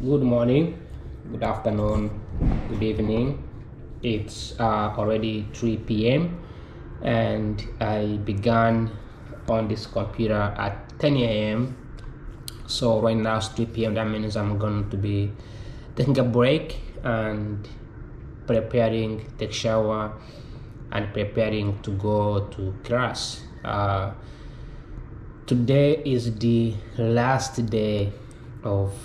Good morning, good afternoon, good evening. It's already 3 p.m. and I began on this computer at 10 a.m. So right now it's 3 p.m. That means I'm going to be taking a break and preparing, take shower, and preparing to go to class. Today is the last day of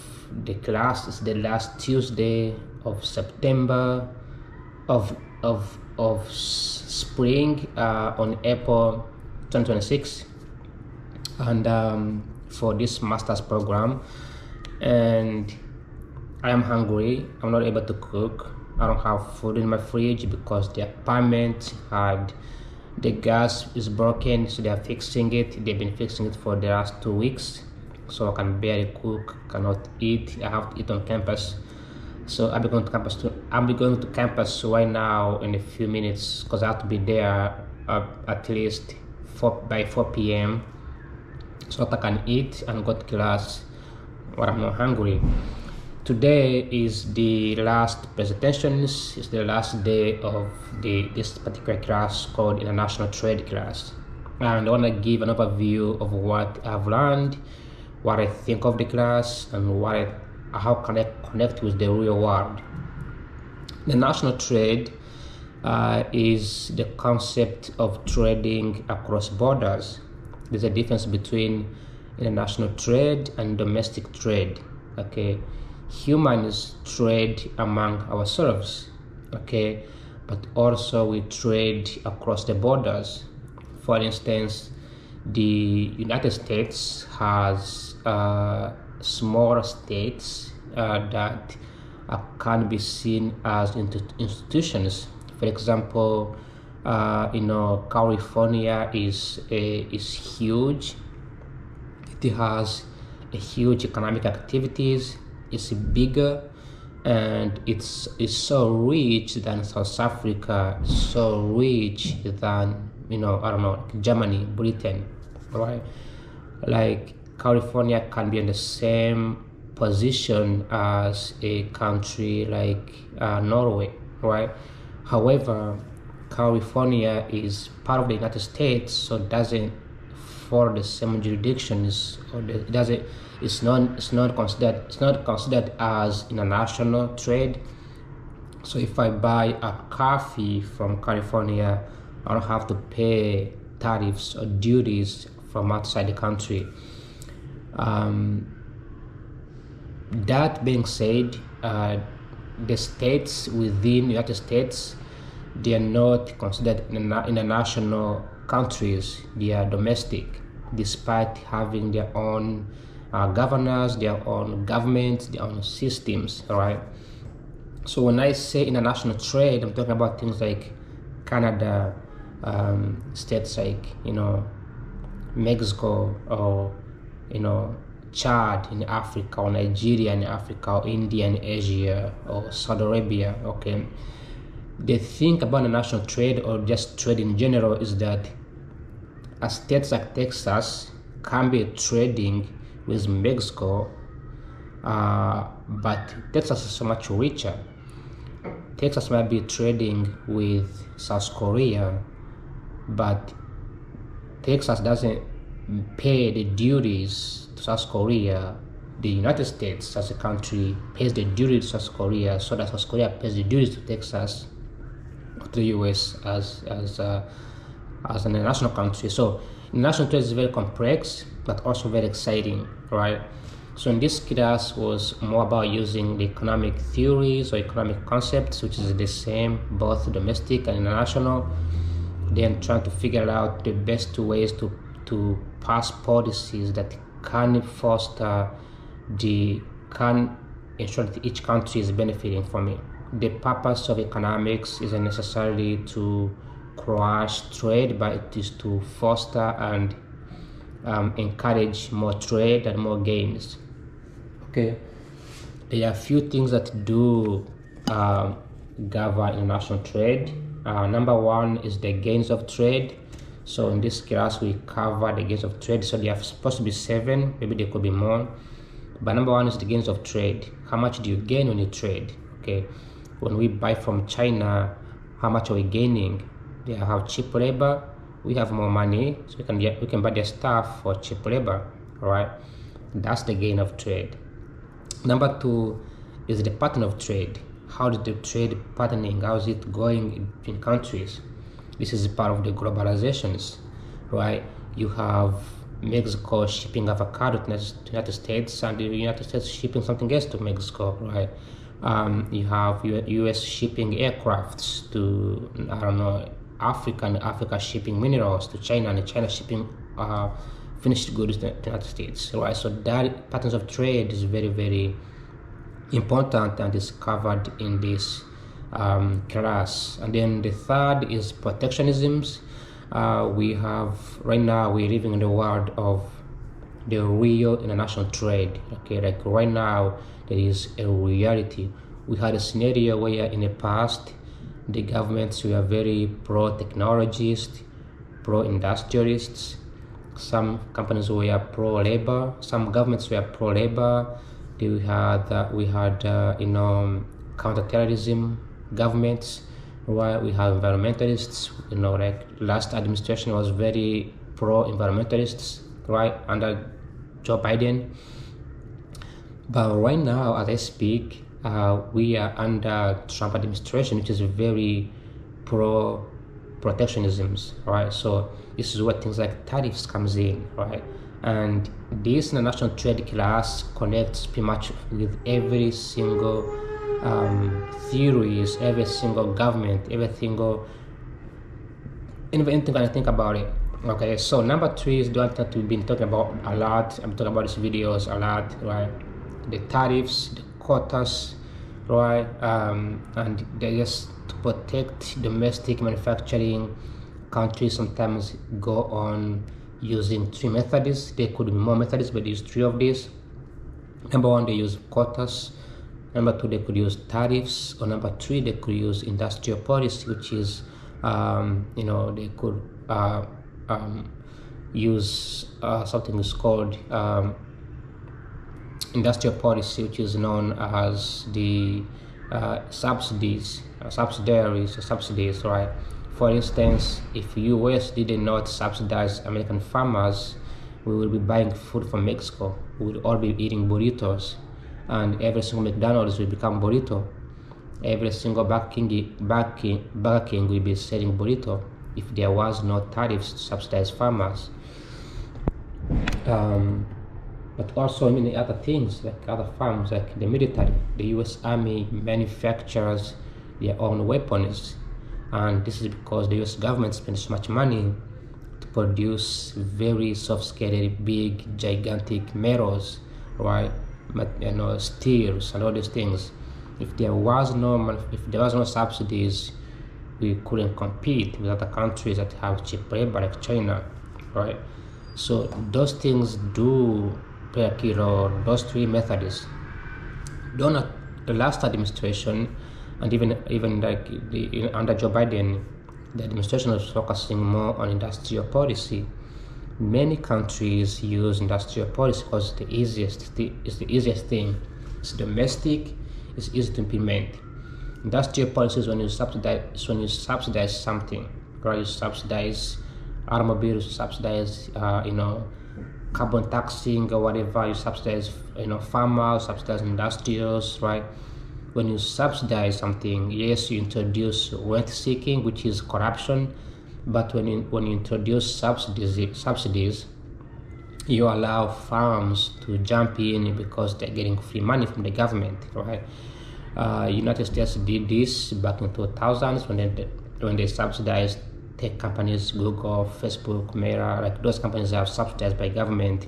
the class. It's the last Tuesday of September of spring on April 2026, and for this master's program. And I am hungry. I'm not able to cook. I don't have food in my fridge because the apartment had the gas is broken, so they are fixing it. They've been fixing it for the last 2 weeks, so I can barely cook, cannot eat. I have to eat on campus. So I'll be going to campus right now in a few minutes because I have to be there at least by 4 p.m. so that I can eat and go to class when I'm not hungry. Today is the last presentations. It's the last day of this particular class called International Trade class. And I want to give an overview of what I've learned, what I think of the class, and how can I connect with the real world. The national trade is the concept of trading across borders. There's a difference between international trade and domestic trade. Okay, humans trade among ourselves, okay, but also we trade across the borders. For instance, the United States has small states that can be seen as institutions. For example, California is huge. It has a huge economic activities. It's bigger, and it's so rich than South Africa, so rich than I don't know, Germany, Britain, right? Like California can be in the same position as a country like Norway, right? However, California is part of the United States, so it doesn't follow the same jurisdictions, or it doesn't. It's not considered as international trade. So if I buy a coffee from California, I don't have to pay tariffs or duties from outside the country. That being said, the states within the United States, they are not considered international countries. They are domestic, despite having their own governors, their own governments, their own systems. All right. So when I say international trade, I'm talking about things like Canada, states like Mexico, or Chad in Africa, or Nigeria in Africa, or India in Asia, or Saudi Arabia. Okay. The thing about international trade, or just trade in general, is that a state like Texas can be trading with Mexico, but Texas is so much richer. Texas might be trading with South Korea, but Texas doesn't pay the duties to South Korea. The United States as a country pays the duties to South Korea, so that South Korea pays the duties to Texas, to the US as an international country. So international trade is very complex, but also very exciting, right? So in this class was more about using the economic theories or economic concepts, which is the same, both domestic and international. Then trying to figure out the best ways to pass policies that can foster can ensure that each country is benefiting from it. The purpose of economics isn't necessarily to crush trade, but it is to foster and encourage more trade and more gains. Okay, there are a few things that do govern international trade. Number one is the gains of trade. So in this class we cover the gains of trade. So they are supposed to be 7, maybe there could be more. But number one is the gains of trade. How much do you gain when you trade? Okay, when we buy from China, how much are we gaining? They have cheap labor, we have more money, so we can buy their stuff for cheap labor. All right, that's the gain of trade. Number two is the pattern of trade. How is the trade patterning? How is it going between countries? This is part of the globalizations, right? You have Mexico shipping avocado to the United States, and the United States shipping something else to Mexico, right? You have U.S. shipping aircrafts to, I don't know, Africa shipping minerals to China, and China shipping finished goods to the United States, right? So that patterns of trade is very, very important and is covered in this class. And then the third is protectionisms. We have right now we're living in the world of the real international trade. Okay, like right now there is a reality. We had a scenario where in the past the governments were very pro-technologists, pro-industrialists. Some companies were pro-labor. Some governments were pro-labor. We had counter-terrorism governments, right? We have environmentalists. Like last administration was very pro-environmentalists, right, under Joe Biden. But right now, as I speak, we are under Trump administration, which is very pro-protectionisms, right? So this is where things like tariffs comes in, right? And this international trade class connects pretty much with every single theories, every single government, anything I think about it. Okay, so number three is the one that we've been talking about a lot. I'm talking about these videos a lot, right? The tariffs, the quotas, right? And they just to protect domestic manufacturing. Countries sometimes go on using three methods. There could be more methods, but they use three of these. Number one, they use quotas. Number two, they could use tariffs. Or number three, they could use industrial policy, which is, they could use something is called industrial policy, which is known as the subsidies, right? For instance, if US did not subsidize American farmers, we will be buying food from Mexico. We will all be eating burritos, and every single McDonald's will become burrito. Every single Burger King will be selling burrito if there was no tariffs to subsidize farmers. But also many other things, like other farms, like the military. The US Army manufactures their own weapons, and this is because the US government spends so much money to produce very sophisticated, big, gigantic metals, right? Steels and all these things. If there was no subsidies, we couldn't compete with other countries that have cheap labor, like China, right? So those things do play a key role. Those three methods. Donald, the last administration, and even under Joe Biden, the administration was focusing more on industrial policy. Many countries use industrial policy because it's the easiest thing. It's domestic. It's easy to implement. Industrial policy is when you subsidize something, right? You subsidize automobiles, you subsidize carbon taxing or whatever. You subsidize farmers, subsidize industrials, right? When you subsidize something, yes, you introduce rent seeking, which is corruption. But when you introduce subsidies, you allow farms to jump in because they're getting free money from the government, right? United States did this back in 2000s when they subsidized tech companies, Google, Facebook, Meta. Like those companies are subsidized by government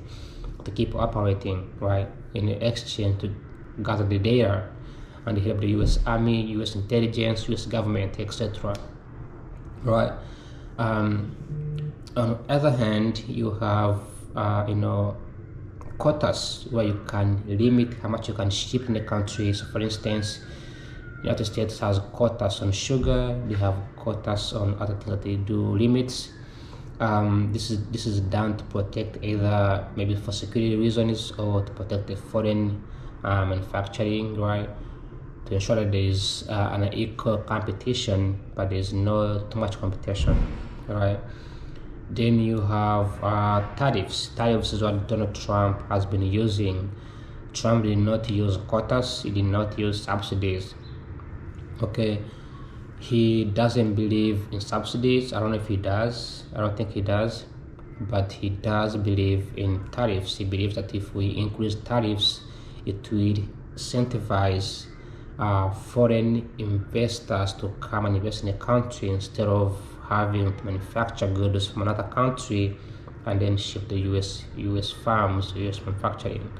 to keep operating, right? In exchange to gather the data and they help the U.S. Army, U.S. intelligence, U.S. government, etc. Right? On the other hand, you have quotas where you can limit how much you can ship in the country. So for instance, the United States has quotas on sugar, they have quotas on other things that they do limits. This is done to protect either maybe for security reasons or to protect the foreign manufacturing, right? To ensure that there is an equal competition, but there's no too much competition, right? Then you have tariffs. Tariffs is what Donald Trump has been using. Trump did not use quotas. He did not use subsidies. Okay, he doesn't believe in subsidies. I don't know if he does. I don't think he does, but he does believe in tariffs. He believes that if we increase tariffs, it will incentivize foreign investors to come and invest in the country instead of having to manufacture goods from another country and then ship the US farms, US manufacturing.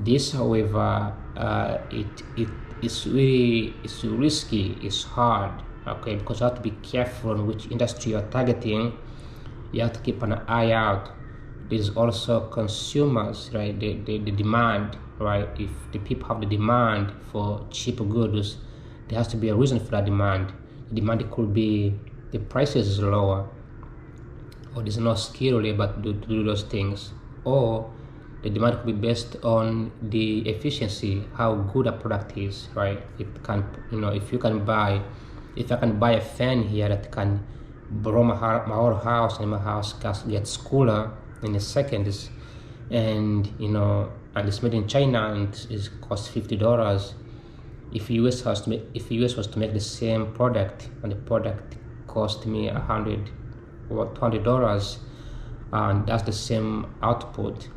This, however, it's risky, it's hard, okay, because you have to be careful on which industry you're targeting. You have to keep an eye out. There's also consumers, right? The demand, right? If the people have the demand for cheap goods, there has to be a reason for that demand. The demand could be the prices is lower, or there's no skilled labor to do those things, or the demand could be based on the efficiency, how good a product is, right? If I can buy a fan here that can blow my whole house, and my house gets cooler in a second, and it's made in China and it costs $50. If US was to make the same product and the product cost me $100 or $200, and that's the same output,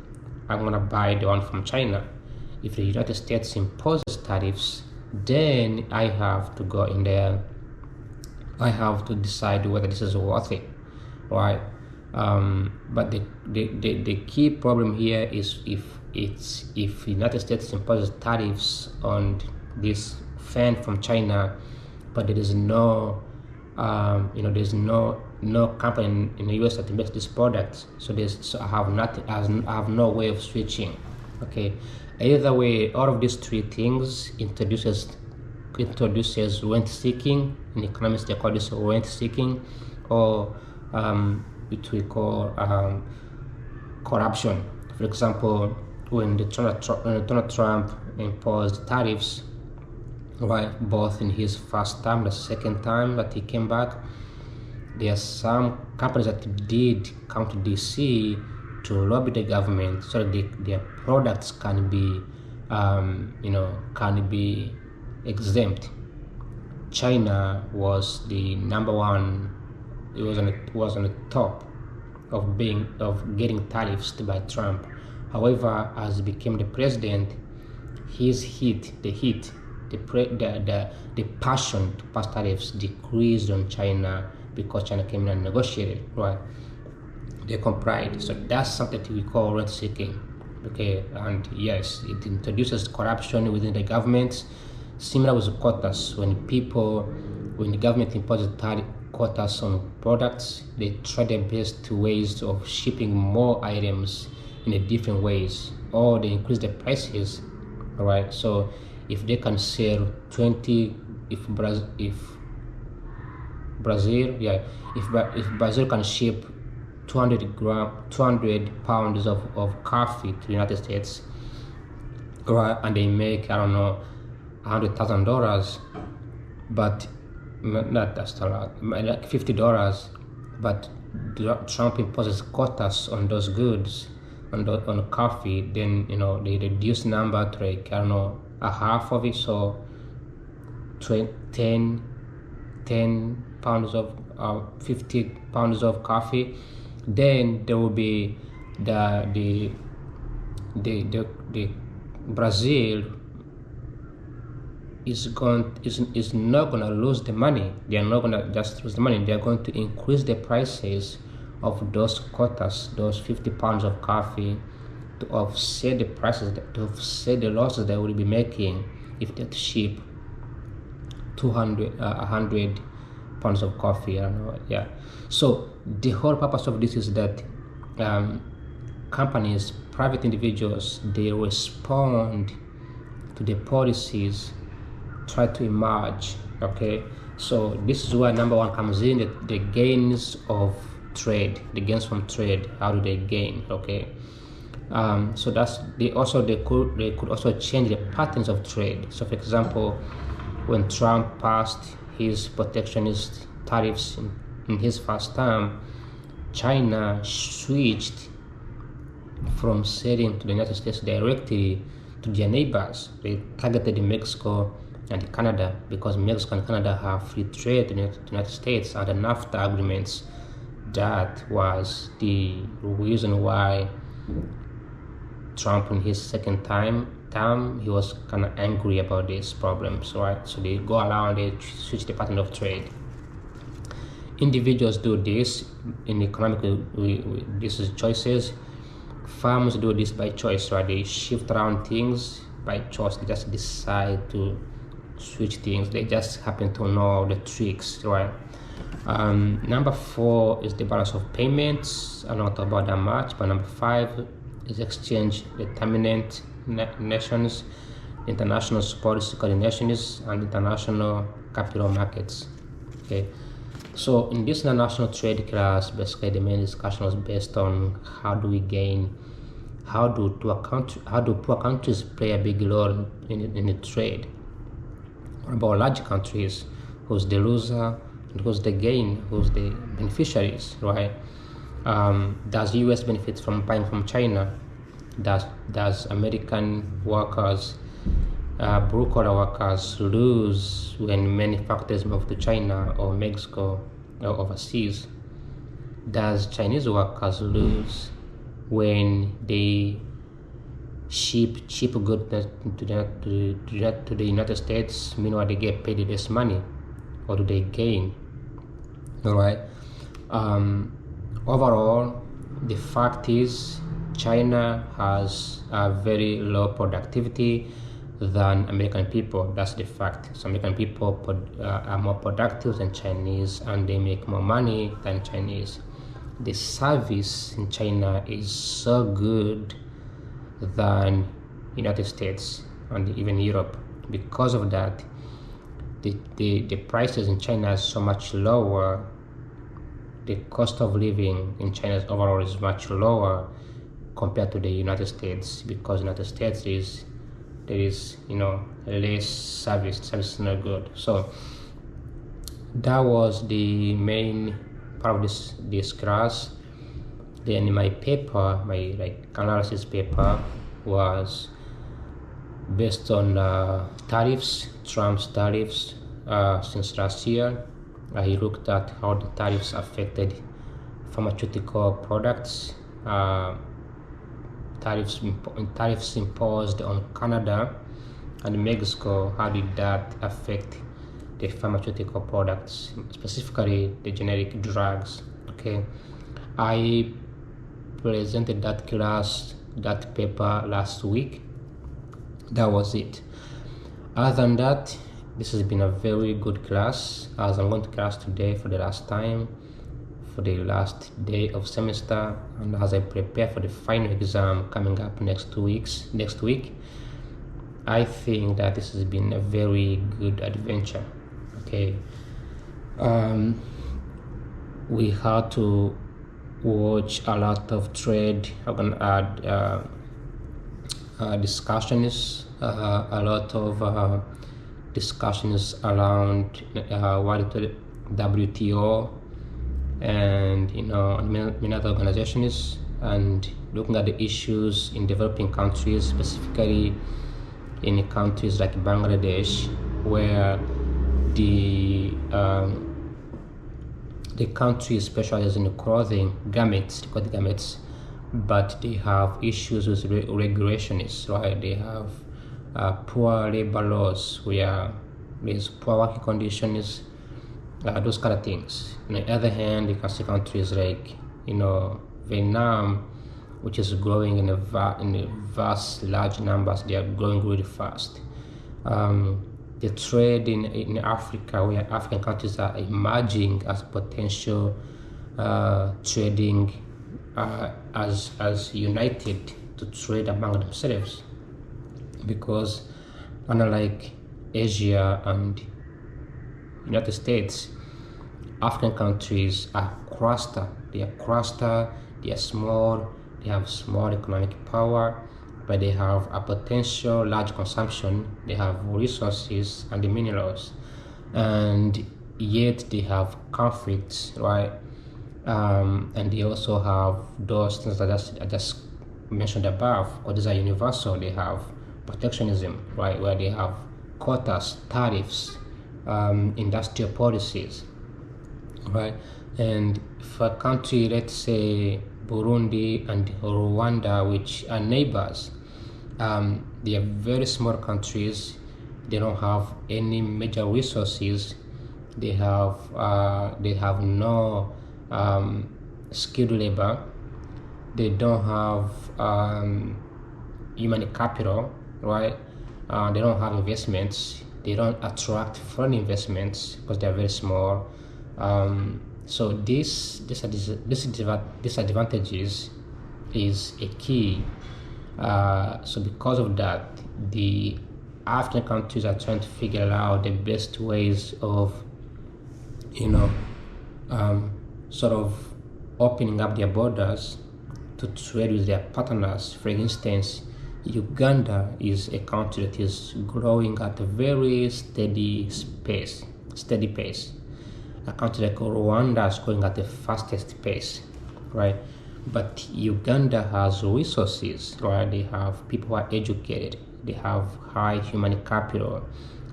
I'm gonna buy the one from China. If the United States imposes tariffs, then I have to go in there. I have to decide whether this is worth it, right? But the key problem here is if the United States imposes tariffs on this fan from China, but there is no there's no company in the US that makes this product, so I have no way of switching. Okay, either way, all of these three things introduces rent seeking. In economics they call this rent seeking, or which we call corruption. For example, when Donald Trump imposed tariffs, right, both in his first time, the second time that he came back, there are some companies that did come to DC to lobby the government so that their products can be exempt. China was the number one. It was on the top of getting tariffs by Trump. However, as he became the president, the passion to pass tariffs decreased on China because China came in and negotiated, right? They complied. So that's something that we call rent seeking. Okay, and yes, it introduces corruption within the government. Similar with quotas. When the government imposes quotas on products, they try their best ways of shipping more items in a different ways, or they increase the prices. All right. So if they can sell 20, if Brazil can ship 200 pounds of coffee to the United States, right, and they make, I don't know, $100,000, but not that's a lot, like $50, but Trump imposes quotas on those goods, on coffee, then they reduce the number to, like, I don't know, a half of it, so 10 pounds of 50 pounds of coffee. Then there will be the Brazil is not gonna lose the money. They are not gonna just lose the money. They are going to increase the prices of those quotas, those 50 pounds of coffee, to offset the prices, to offset the losses they will be making if they ship 100 pounds of coffee. I don't know. Yeah. So the whole purpose of this is that companies, private individuals, they respond to the policies, try to emerge. Okay. So this is where number one comes in, the gains of trade, the gains from trade. How do they gain? Okay. So they could also change the patterns of trade. So for example, when Trump passed his protectionist tariffs in his first term, China switched from selling to the United States directly to their neighbors. They targeted Mexico and Canada because Mexico and Canada have free trade to the United States, and the NAFTA agreements. That was the reason why Trump, in his second term, he was kind of angry about these problems, right? So they go around, they switch the pattern of trade. Individuals do this in economic, this is choices. Farmers do this by choice, right? They shift around things by choice. They just decide to switch things. They just happen to know the tricks, right? Number 4 is the balance of payments. I don't talk about that much, but number 5 is exchange determinant nations, international policy coordinations, and international capital markets. Okay, so in this international trade class, basically the main discussion was based on how do we gain, how do poor countries play a big role in the trade. What about large countries? Who's the loser and who's the gain? Who's the beneficiaries, right? Does US benefit from buying from China? Does American workers, blue-collar workers, lose when many factories move to China or Mexico or overseas? Does Chinese workers lose when they ship cheap goods to the United States? Meanwhile, they get paid less money, or do they gain? All right. Overall, the fact is China has a very low productivity than American people. That's the fact. So American people are more productive than Chinese, and they make more money than Chinese. The service in China is so good than United States and even Europe. Because of that, the prices in China are so much lower. The cost of living in China overall is much lower compared to the United States, because United States there is less service is not good. So that was the main part of this class. Then my paper, my analysis paper, was based on tariffs, Trump's tariffs since last year. I looked at how the tariffs affected pharmaceutical products, tariffs imposed on Canada and Mexico. How did that affect the pharmaceutical products, specifically the generic drugs? Okay, I presented that paper last week. That was it. Other than that, this has been a very good class, as I'm going to class today for the last time, for the last day of semester, and as I prepare for the final exam coming up next week. I think that this has been a very good adventure. Okay, we had to watch a lot of trade. I'm gonna add discussions, a lot of discussions around what the WTO and many other organizations, and looking at the issues in developing countries, specifically in countries like Bangladesh, where the country specializes in clothing, garments, but they have issues with regulations, right? They have poor labor laws, where there's poor working conditions, those kind of things. On the other hand, you can see countries like Vietnam, which is growing in vast large numbers. They are growing really fast. The trade in Africa, where African countries are emerging as potential trading as united to trade among themselves, because unlike Asia and United States, African countries are cluster. They are cluster. They are small. They have small economic power, but they have a potential large consumption. They have resources and the minerals, and yet they have conflicts, right? And they also have those things that I just mentioned above, because these are universal. They have protectionism, right, where they have quotas, tariffs, industrial policies, right? And for a country, let's say Burundi and Rwanda, which are neighbors, they are very small countries. They don't have any major resources. They have no skilled labor. They don't have human capital, right? They don't have investments. They don't attract foreign investments because they are very small. So this disadvantages is a key. So because of that, the African countries are trying to figure out the best ways of, sort of opening up their borders to trade with their partners. For instance, Uganda is a country that is growing at a very steady pace. A country like Rwanda is growing at the fastest pace, right? But Uganda has resources, right? They have people who are educated. They have high human capital.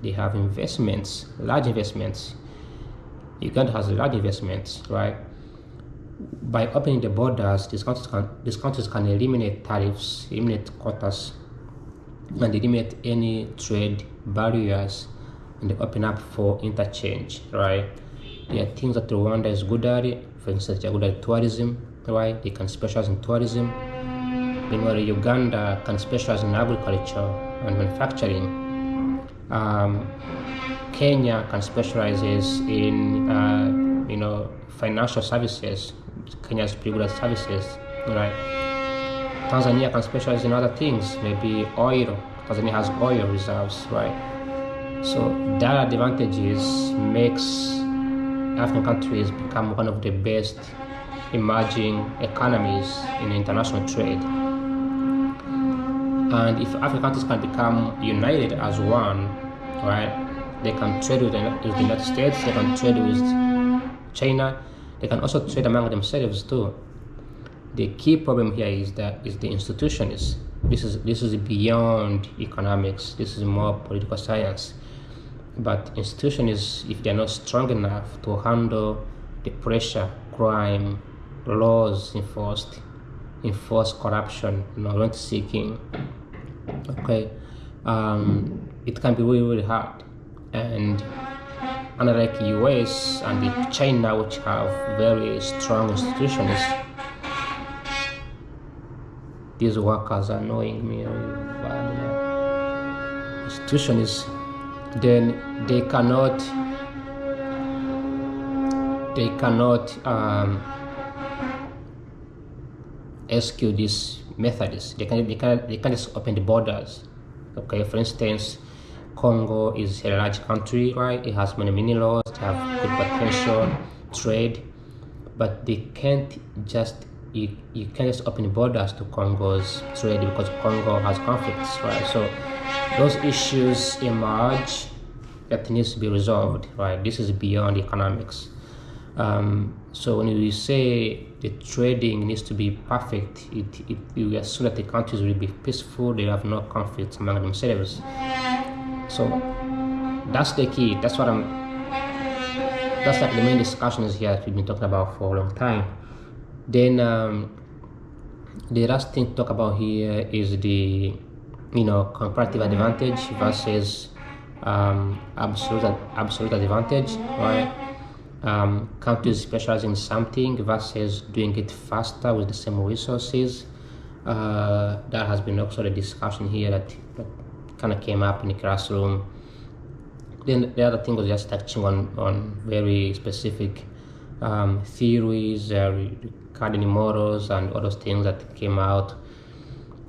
They have investments, large investments. Uganda has large investments, right? By opening the borders, these countries can eliminate tariffs, eliminate quotas, and eliminate any trade barriers, and they open up for interchange, right? There are things that Rwanda is good at. For instance, they're good at tourism, right? They can specialize in tourism. Meanwhile, Uganda can specialize in agriculture and manufacturing. Kenya can specialize in financial services. Kenya is pretty good at services, right? Tanzania can specialize in other things, maybe oil. Tanzania has oil reserves, right? So that advantages makes African countries become one of the best emerging economies in international trade. And if African countries can become united as one, right, they can trade with the United States, they can trade with China, they can also trade among themselves too. The key problem here is the institutions. This is beyond economics. This is more political science. But institutions, if they're not strong enough to handle the pressure, crime, laws enforce corruption, rent seeking, okay, it can be really, really hard. And unlike US and China, which have very strong institutions, these workers are annoying me really bad. Institutions, then they cannot execute these methods. They can just open the borders. Okay, for instance, Congo is a large country, right? It has many minerals, it have good potential trade, but they can't just you can't just open the borders to Congo's trade because Congo has conflicts, right? So those issues emerge that needs to be resolved, right? This is beyond economics. So when we say the trading needs to be perfect, we assume that the countries will be peaceful, they have no conflicts among themselves. So that's the key. That's like the main discussions here that we've been talking about for a long time. Then the last thing to talk about here is the comparative advantage versus absolute advantage, right? Countries specializing in something versus doing it faster with the same resources. That has been also the discussion here that kind of came up in the classroom. Then the other thing was just touching on very specific theories, Cardinal models, and all those things that came out.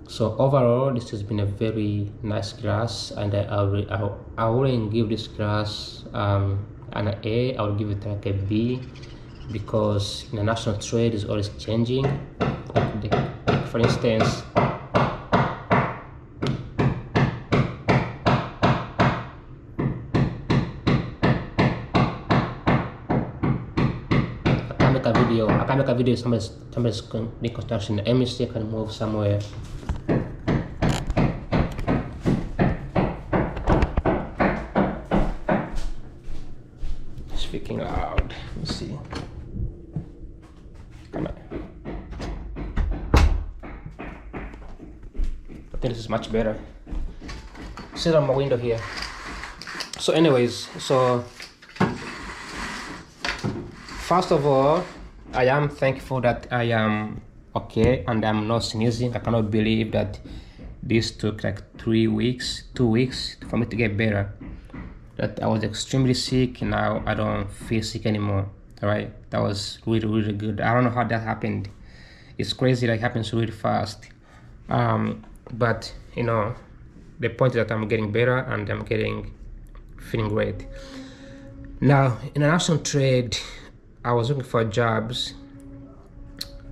So overall, this has been a very nice class, and I wouldn't give this class a an A, I would give it like a B, because international trade is always changing. Like for instance, I can make a video. Somebody's doing construction. Let me see if I can move somewhere. Speaking loud. Let's see. Come on. I think this is much better. Sit on my window here. So anyways, first of all, I am thankful that I am okay and I'm not sneezing. I cannot believe that this took like 2 weeks for me to get better. That I was extremely sick. Now I don't feel sick anymore. All right, that was really good. I don't know how that happened. It's crazy that it happens really fast. But you know, the point is that I'm getting better and I'm feeling great. Now, international trade, I was looking for jobs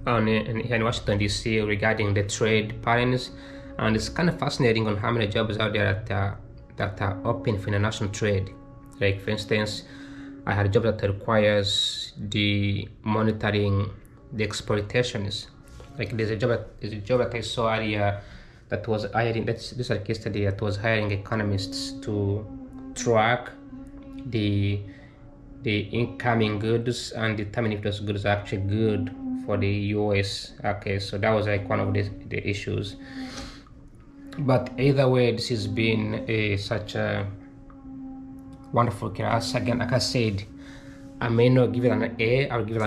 in Washington DC regarding the trade patterns, and it's kind of fascinating on how many jobs out there that are open for international trade. Like for instance, I had a job that requires the monitoring the exploitations. Like there's a job that I saw earlier that was hiring. This like yesterday, that was hiring economists to track the incoming goods and determine if those goods are actually good for the US. Okay, so that was like one of the issues. But either way, this has been such a wonderful class. Again, like I said, I may not give it an A, I'll give it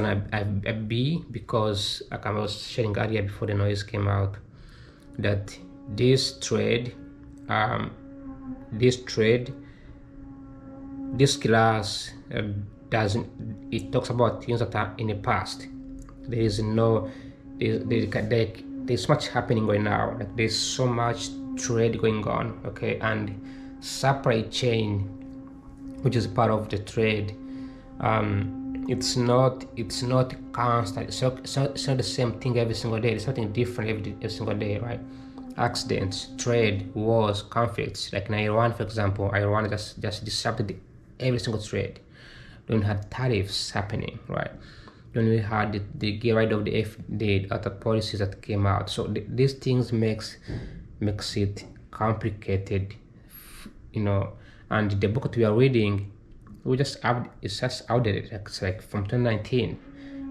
a B, because like I was sharing earlier before the noise came out, that this class it talks about things that are in the past. There's much happening right now. Like there's so much trade going on, okay, and supply chain, which is part of the trade, it's not constant. It's not the same thing every single day. There's something different every single day, right? Accidents, trade, wars, conflicts. Like in Iran, for example, Iran just disrupted every single trade. Then we had tariffs happening, right? Then we had the get rid of the other policies that came out. So these things makes it complicated, you know. And the book that we are reading, it's just outdated. It's like from 2019,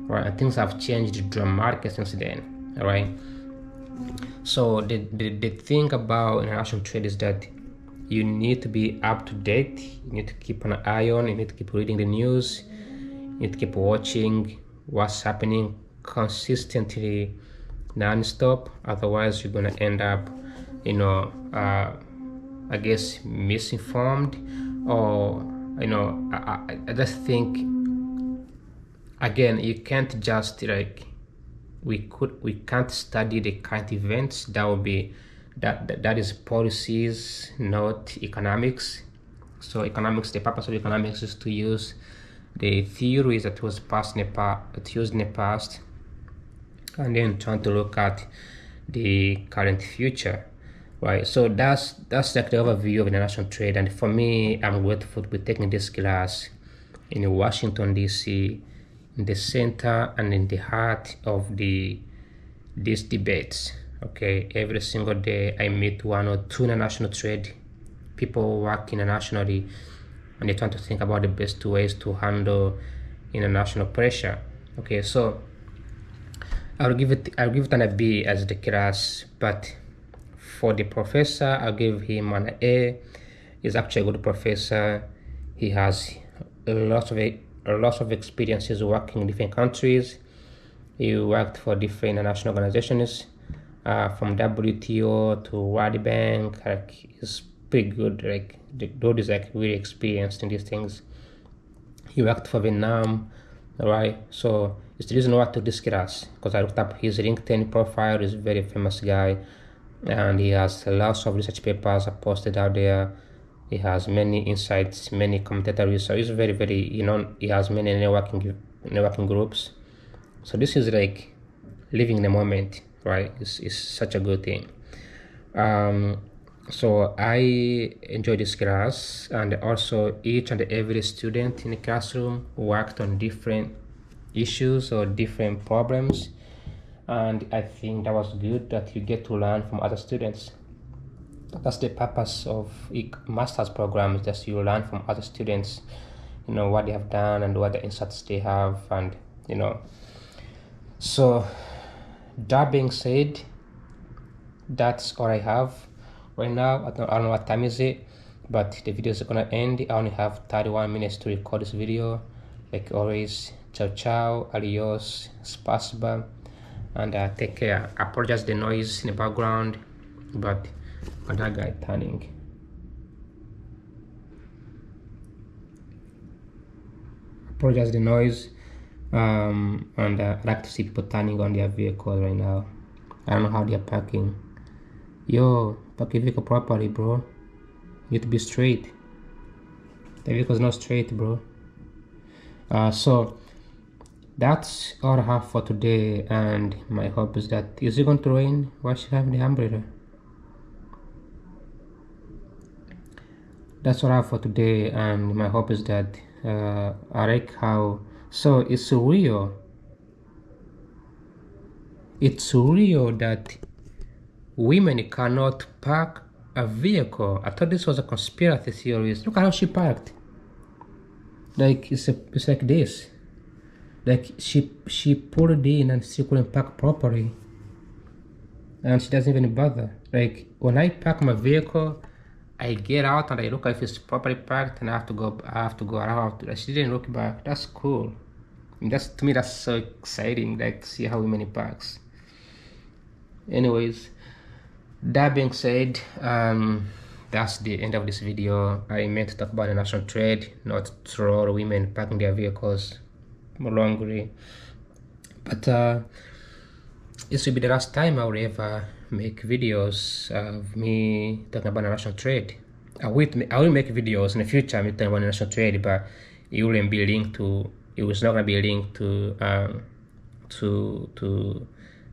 right? And things have changed dramatically since then, all right? So the thing about international trade is that you need to be up to date. You need to keep an eye on. You need to keep reading the news. You need to keep watching what's happening consistently, non-stop. Otherwise, you're gonna end up, you know, I guess misinformed, or you know, I just think, again, you can't just like we can't study the current events. That would be that is policies, not economics. So economics, the purpose of economics is to use the theories that was used in the past, and then trying to look at the current future, right? So that's like the overview of international trade. And for me, I'm grateful to be taking this class in Washington DC, in the center and in the heart of these debates. Okay, every single day I meet 1 or 2 international trade people working internationally, and they're trying to think about the best ways to handle international pressure. Okay, so I'll give it an a B as the class, but for the professor, I'll give him an A. He's actually a good professor. He has lots of experiences working in different countries. He worked for different international organizations, from WTO to World Bank. Like, he's pretty good. Like, the dude is like really experienced in these things. He worked for Vietnam, right? So it's the reason why I took this class, because I looked up his LinkedIn profile. He's a very famous guy, and he has lots of research papers posted out there He has many insights, many commentators. So he's very, very, he has many networking groups. So this is like living in the moment, right? It's such a good thing. So I enjoy this class, and also each and every student in the classroom worked on different issues or different problems, and I think that was good that you get to learn from other students. That's the purpose of a master's program, is that you learn from other students, what they have done and what the insights they have, and so that being said, that's all I have right now. I don't know what time is it, but the video is gonna end. I only have 31 minutes to record this video. Like always, ciao ciao, adios, spasiba, and take care. I apologize the noise in the background, but that guy turning. Apologize the noise, and I like to see people turning on their vehicle right now. I don't know how they're parking. Yo, park your vehicle properly, bro. You need to be straight. The vehicle's not straight, bro. So that's all I have for today, and my hope is that, is it going to rain? Why should I have the umbrella? That's all I have for today, and my hope is that I like how, so it's real that women cannot park a vehicle. I thought this was a conspiracy theory. Look at how she parked. Like it's like this. Like she pulled it in and she couldn't park properly, and she doesn't even bother. Like when I park my vehicle, I get out and I look if it's properly parked, and I have to go around. She didn't look back. That's cool. I mean, to me that's so exciting. Like see how women parks. Anyways, that being said, that's the end of this video. I meant to talk about international trade, not troll women parking their vehicles wrongly. But this will be the last time I will ever make videos of me talking about international trade. I will make videos in the future talking about international trade, but it wouldn't be linked to. It was not gonna be linked to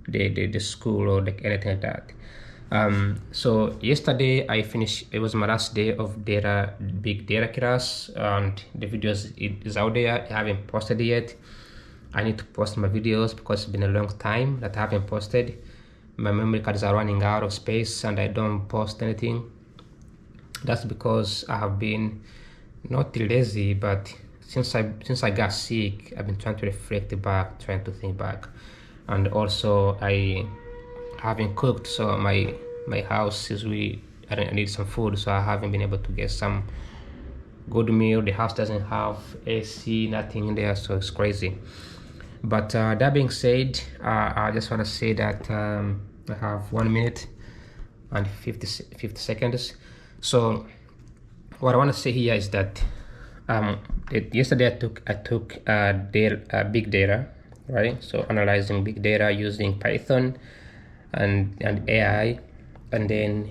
the school or like anything like that. So yesterday I finished. It was my last day of big data class, and the videos is out there. I haven't posted it yet. I need to post my videos because it's been a long time that I haven't posted. My memory cards are running out of space and I don't post anything. That's because I have been not lazy, but since I got sick, I've been trying to reflect back, trying to think back, and also I haven't cooked, so my house is I need some food, so I haven't been able to get some good meal. The house doesn't have AC, nothing in there, so it's crazy. But that being said, I just want to say that I have 1 minute and 50 seconds. So what I want to say here is that yesterday I took big data, right? So analyzing big data using Python and AI, and then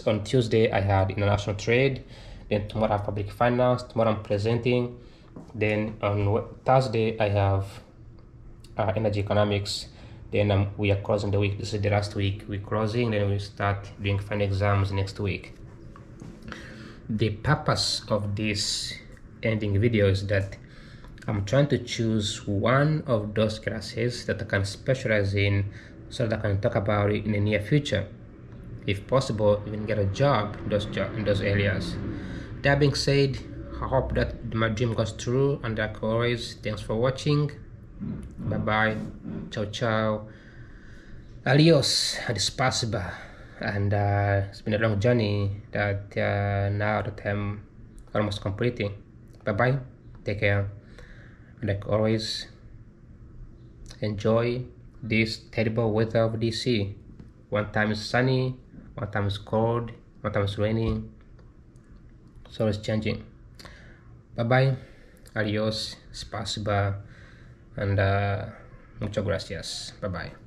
on Tuesday I had international trade, then tomorrow I have public finance, tomorrow I'm presenting, then on Thursday I have energy economics, then we are closing the week. This is the last week we're closing, then we start doing final exams next week. The purpose of this ending video is that I'm trying to choose one of those classes that I can specialize in, so that I can talk about it in the near future. If possible, even get a job in those areas. That being said, I hope that my dream goes true, and like always, thanks for watching. Bye bye, ciao ciao, adios, despacito. And it's been a long journey that now that I'm almost completing. Bye bye, take care. Like always, enjoy this terrible weather of DC. One time it's sunny, one time it's cold, one time it's raining. So it's changing. Bye bye, adios, spasiba, and muchas gracias. Bye bye.